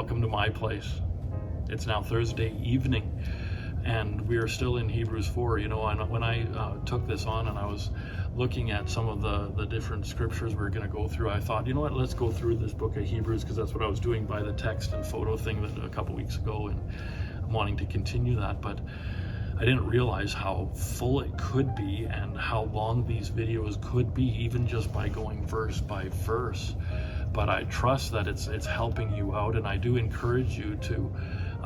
welcome to my place. It's now Thursday evening, and we are still in Hebrews 4. When I took this on and I was looking at some of the different scriptures we we're going to go through, I thought, let's go through this book of Hebrews, because that's what I was doing by the text and photo thing a couple weeks ago, and I'm wanting to continue that. But I didn't realize how full it could be and how long these videos could be, even just by going verse by verse. But I trust that it's helping you out, and I do encourage you to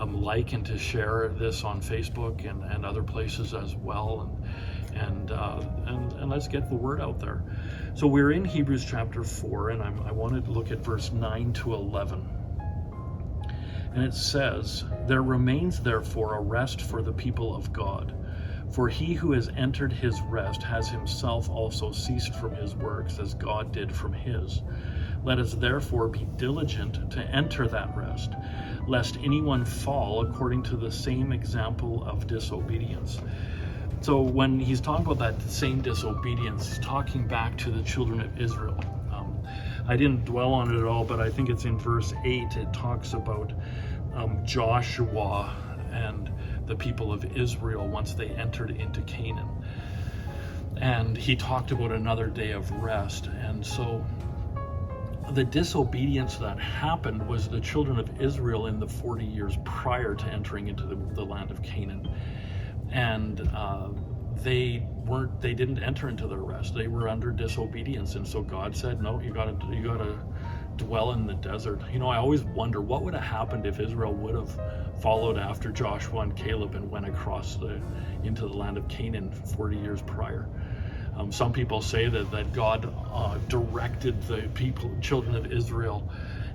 like and to share this on Facebook and other places as well, and let's get the word out there. So we're in Hebrews chapter 4, and I wanted to look at verse 9 to 11. And it says, "There remains therefore a rest for the people of God. For he who has entered his rest has himself also ceased from his works, as God did from his. Let us therefore be diligent to enter that rest, lest anyone fall according to the same example of disobedience." So when he's talking about that same disobedience, he's talking back to the children of Israel. I didn't dwell on it at all, but I think it's in verse 8. It talks about Joshua and the people of Israel once they entered into Canaan. And he talked about another day of rest. And so the disobedience that happened was the children of Israel in the 40 years prior to entering into the land of Canaan. And they didn't enter into their rest. They were under disobedience, and so God said, no, you gotta dwell in the desert. I always wonder what would have happened if Israel would have followed after Joshua and Caleb and went across into the land of Canaan 40 years prior. Some people say that God directed the children of Israel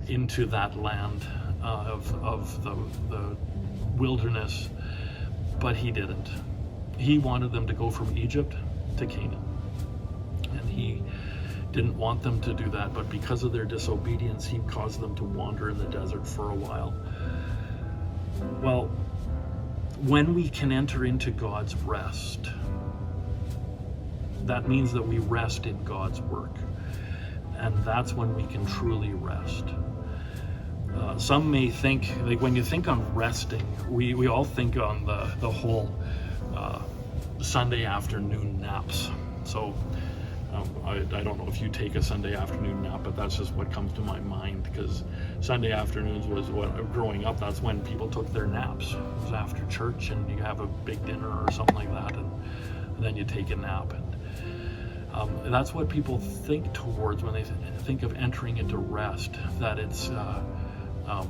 into that land of the wilderness, but he didn't. He wanted them to go from Egypt to Canaan, and he didn't want them to do that, but because of their disobedience, he caused them to wander in the desert for a while. Well, when we can enter into God's rest, that means that we rest in God's work, and that's when we can truly rest. Some may think, like when you think on resting, we all think on the whole Sunday afternoon naps. So I don't know if you take a Sunday afternoon nap, but that's just what comes to my mind, because Sunday afternoons was growing up, that's when people took their naps. It was after church, and you have a big dinner or something like that, and then you take a nap. And that's what people think towards when they think of entering into rest, that it's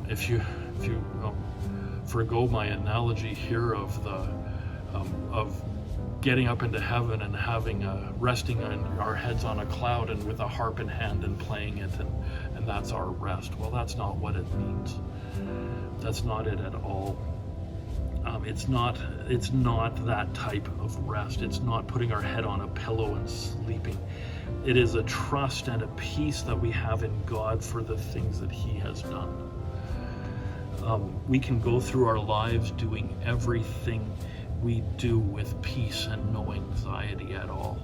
if you forgo my analogy here of getting up into heaven and having resting our heads on a cloud and with a harp in hand and playing it, and that's our rest. Well, that's not what it means. That's not it at all. It's not that type of rest. It's not putting our head on a pillow and sleeping. It is a trust and a peace that we have in God for the things that he has done. We can go through our lives doing everything we do with peace and no anxiety at all.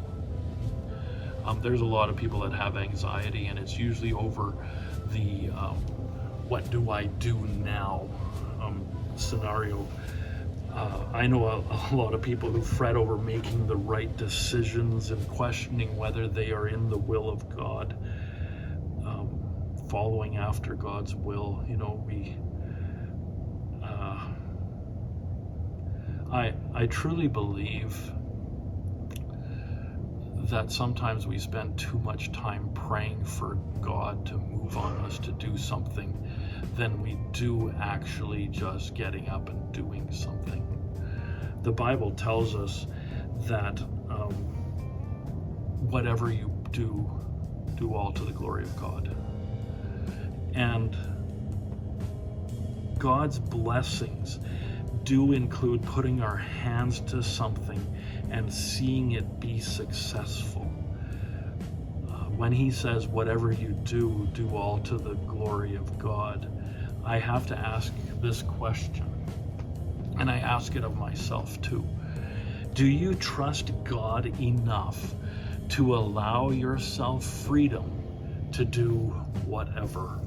There's a lot of people that have anxiety, and it's usually over the what do I do now scenario. I know a lot of people who fret over making the right decisions and questioning whether they are in the will of God, following after God's will. I truly believe that sometimes we spend too much time praying for God to move on us to do something than we do actually just getting up and doing something. The Bible tells us that whatever you do all to the glory of God. And God's blessings do include putting our hands to something and seeing it be successful. When he says, whatever you do all to the glory of God, I have to ask this question, and I ask it of myself too. Do you trust God enough to allow yourself freedom to do whatever?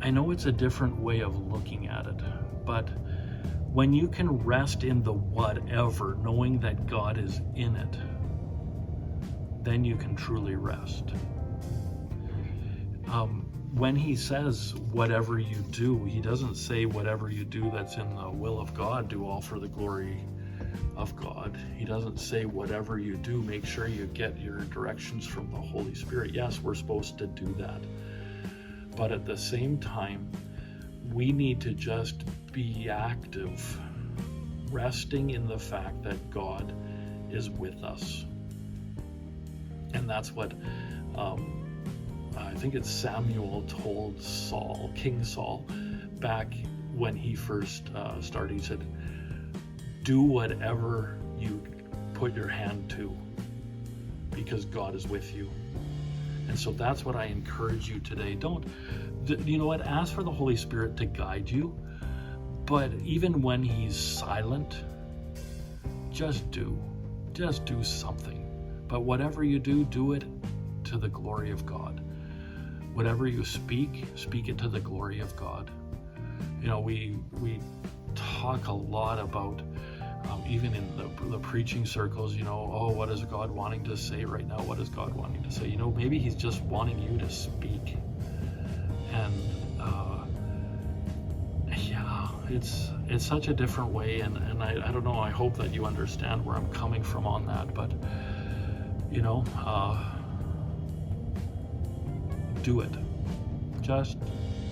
I know it's a different way of looking at it, but when you can rest in the whatever, knowing that God is in it, then you can truly rest. When he says whatever you do, he doesn't say whatever you do that's in the will of God, do all for the glory of God. He doesn't say whatever you do, make sure you get your directions from the Holy Spirit. Yes, we're supposed to do that. But at the same time, we need to just be active, resting in the fact that God is with us. And that's what I think it's Samuel told Saul, King Saul, back when he first started. He said, do whatever you put your hand to, because God is with you. And so that's what I encourage you today. You know what? Ask for the Holy Spirit to guide you. But even when he's silent, just do something. But whatever you do, do it to the glory of God. Whatever you speak it to the glory of God. You know, we talk a lot about, even in the preaching circles, you know, oh, what is God wanting to say right now? What is God wanting to say? You know, maybe he's just wanting you to speak. And yeah, it's such a different way, and I don't know, I hope that you understand where I'm coming from on that, but you know, do it. Just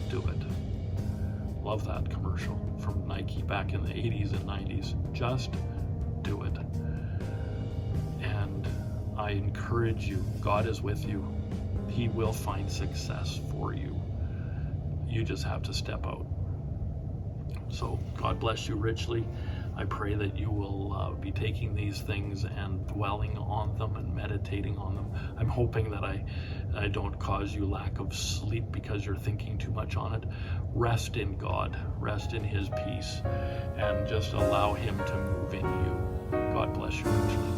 do it. Love that commercial from Nike back in the 80s and 90s. Just do it. And I encourage you, God is with you. He will find success for you. You just have to step out. So God bless you richly. I pray that you will be taking these things and dwelling on them and meditating on them. I'm hoping that I don't cause you lack of sleep because you're thinking too much on it. Rest in God, rest in his peace, and just allow him to move in you. God bless you richly.